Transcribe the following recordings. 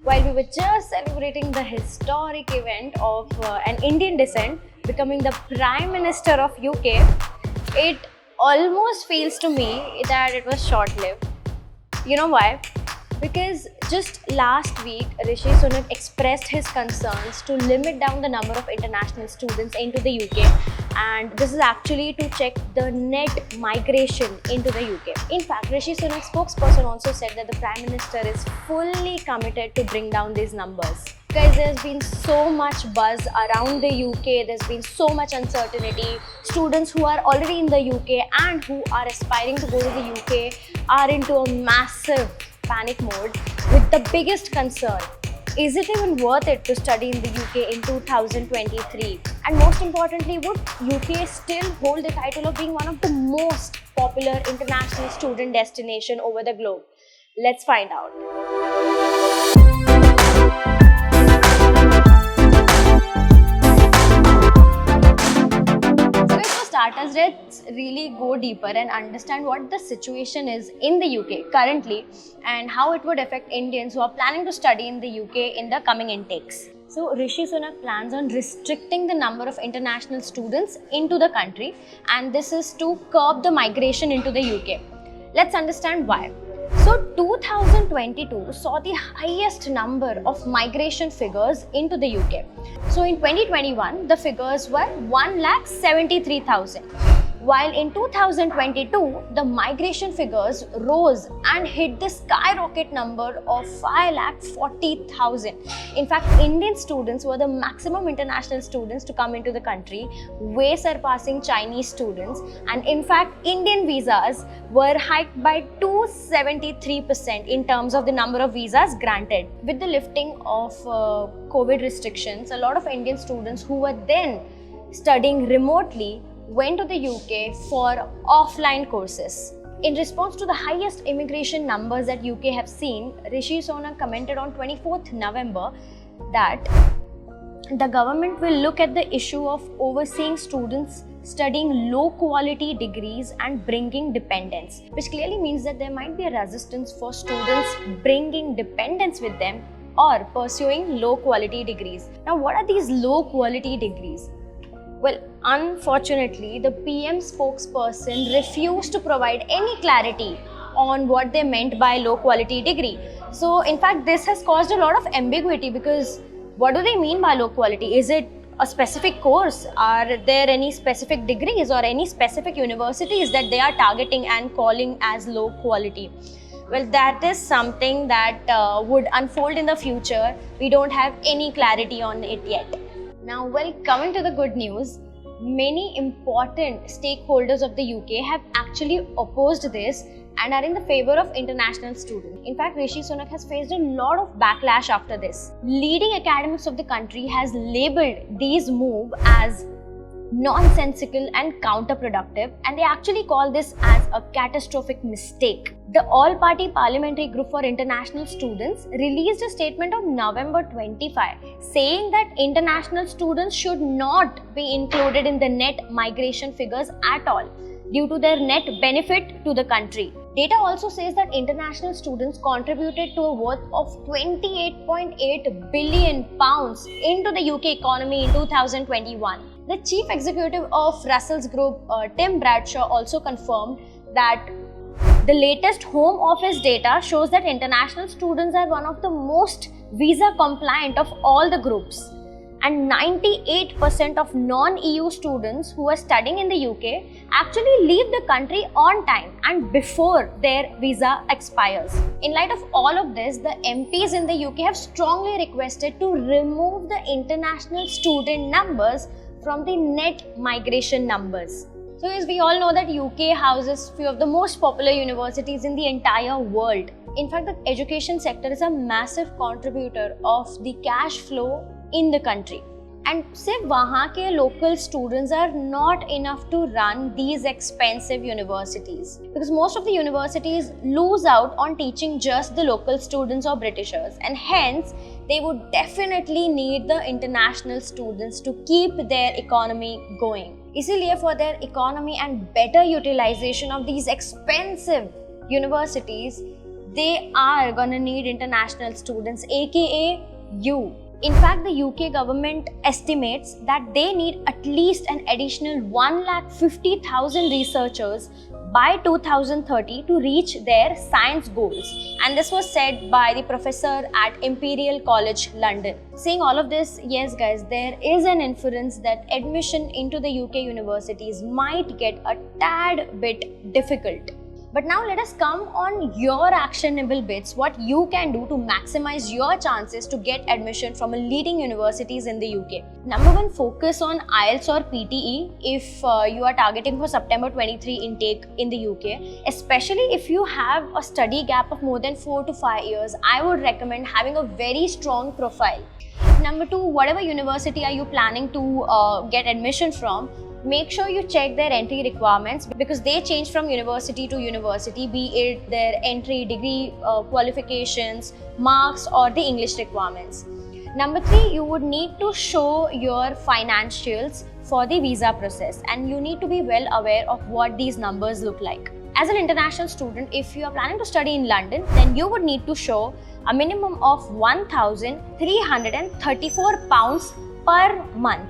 while we were just celebrating the historic event of an Indian descent becoming the Prime Minister of UK, it almost feels to me that it was short-lived. You know why? Because just last week, Rishi Sunak expressed his concerns to limit down the number of international students into the UK, and this is actually to check the net migration into the UK. In fact, Rishi Sunak's spokesperson also said that the Prime Minister is fully committed to bring down these numbers. Guys, there's been so much buzz around the UK, there's been so much uncertainty. Students who are already in the UK and who are aspiring to go to the UK are into a massive panic mode with the biggest concern: is it even worth it to study in the UK in 2023? And most importantly, would UK still hold the title of being one of the most popular international student destination over the globe? Let's find out. Starters, let's really go deeper and understand what the situation is in the UK currently and how it would affect Indians who are planning to study in the UK in the coming intakes. So Rishi Sunak plans on restricting the number of international students into the country, and this is to curb the migration into the UK. Let's understand why. So 2022 saw the highest number of migration figures into the UK. So in 2021, the figures were 1,73,000. While in 2022, the migration figures rose and hit the skyrocket number of 5,40,000. In fact, Indian students were the maximum international students to come into the country, way surpassing Chinese students. And in fact, Indian visas were hiked by 273% in terms of the number of visas granted. With the lifting of COVID restrictions, a lot of Indian students who were then studying remotely went to the UK for offline courses. In response to the highest immigration numbers that UK have seen, Rishi Sunak commented on 24th November that the government will look at the issue of overseeing students studying low quality degrees and bringing dependents, which clearly means that there might be a resistance for students bringing dependents with them or pursuing low quality degrees. Now, what are these low quality degrees? Well, unfortunately, the PM spokesperson refused to provide any clarity on what they meant by low quality degree. So, in fact, this has caused a lot of ambiguity, because what do they mean by low quality? Is it a specific course? Are there any specific degrees or any specific universities that they are targeting and calling as low quality? Well, that is something that would unfold in the future. We don't have any clarity on it yet. Now, well, coming to the good news, many important stakeholders of the UK have actually opposed this and are in the favor of international students. In fact, Rishi Sunak has faced a lot of backlash after this. Leading academics of the country has labelled these moves as nonsensical and counterproductive, and they actually call this as a catastrophic mistake. The All-Party Parliamentary Group for International Students released a statement on November 25 saying that international students should not be included in the net migration figures at all due to their net benefit to the country. Data also says that international students contributed to a worth of £28.8 billion into the UK economy in 2021. The chief executive of Russell's Group, Tim Bradshaw, also confirmed that the latest Home Office data shows that international students are one of the most visa compliant of all the groups. And 98% of non-EU students who are studying in the UK actually leave the country on time and before their visa expires. In light of all of this, the MPs in the UK have strongly requested to remove the international student numbers from the net migration numbers. So as we all know that UK houses few of the most popular universities in the entire world. In fact, the education sector is a massive contributor of the cash flow in the country. And सिर्फ वहाँ के local students are not enough to run these expensive universities, because most of the universities lose out on teaching just the local students or Britishers, and hence they would definitely need the international students to keep their economy going. इसीलिए for their economy and better utilization of these expensive universities, they are gonna need international students, aka you. In fact, the UK government estimates that they need at least an additional 150,000 researchers by 2030 to reach their science goals. And this was said by the professor at Imperial College London. Seeing all of this, yes guys, there is an inference that admission into the UK universities might get a tad bit difficult. But now let us come on your actionable bits, what you can do to maximize your chances to get admission from a leading universities in the UK. Number one, focus on IELTS or PTE if you are targeting for September 23 intake in the UK. Especially if you have a study gap of more than 4 to 5 years, I would recommend having a very strong profile. Number two, whatever university are you planning to get admission from, make sure you check their entry requirements because they change from university to university, be it their entry degree qualifications, marks or the English requirements. Number three, you would need to show your financials for the visa process and you need to be well aware of what these numbers look like. As an international student, if you are planning to study in London, then you would need to show a minimum of £1,334 per month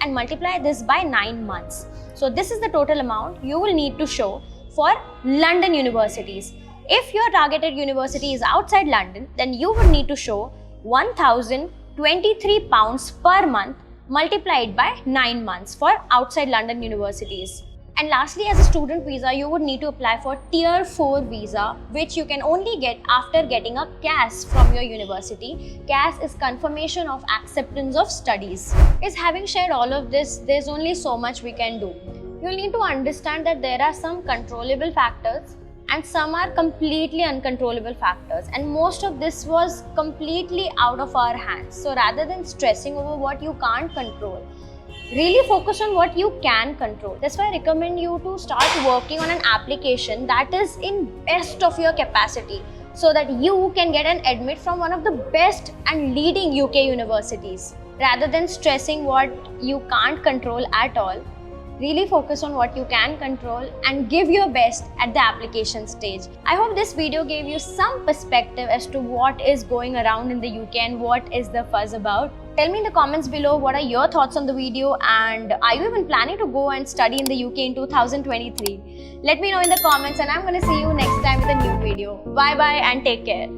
and multiply this by 9 months. So this is the total amount you will need to show for London universities. If your targeted university is outside London, then you would need to show £1,023 per month multiplied by 9 months for outside London universities. And lastly, as a student visa, you would need to apply for Tier 4 visa, which you can only get after getting a CAS from your university. CAS is Confirmation of Acceptance of Studies. Having shared all of this, there's only so much we can do. You'll need to understand that there are some controllable factors and some are completely uncontrollable factors, and most of this was completely out of our hands. So rather than stressing over what you can't control, really focus on what you can control. That's why I recommend you to start working on an application that is in best of your capacity so that you can get an admit from one of the best and leading UK universities. Rather than stressing what you can't control at all, really focus on what you can control and give your best at the application stage. I hope this video gave you some perspective as to what is going around in the UK and what is the fuzz about. Tell me in the comments below what are your thoughts on the video, and are you even planning to go and study in the UK in 2023? Let me know in the comments, and I'm going to see you next time with a new video. Bye bye and take care.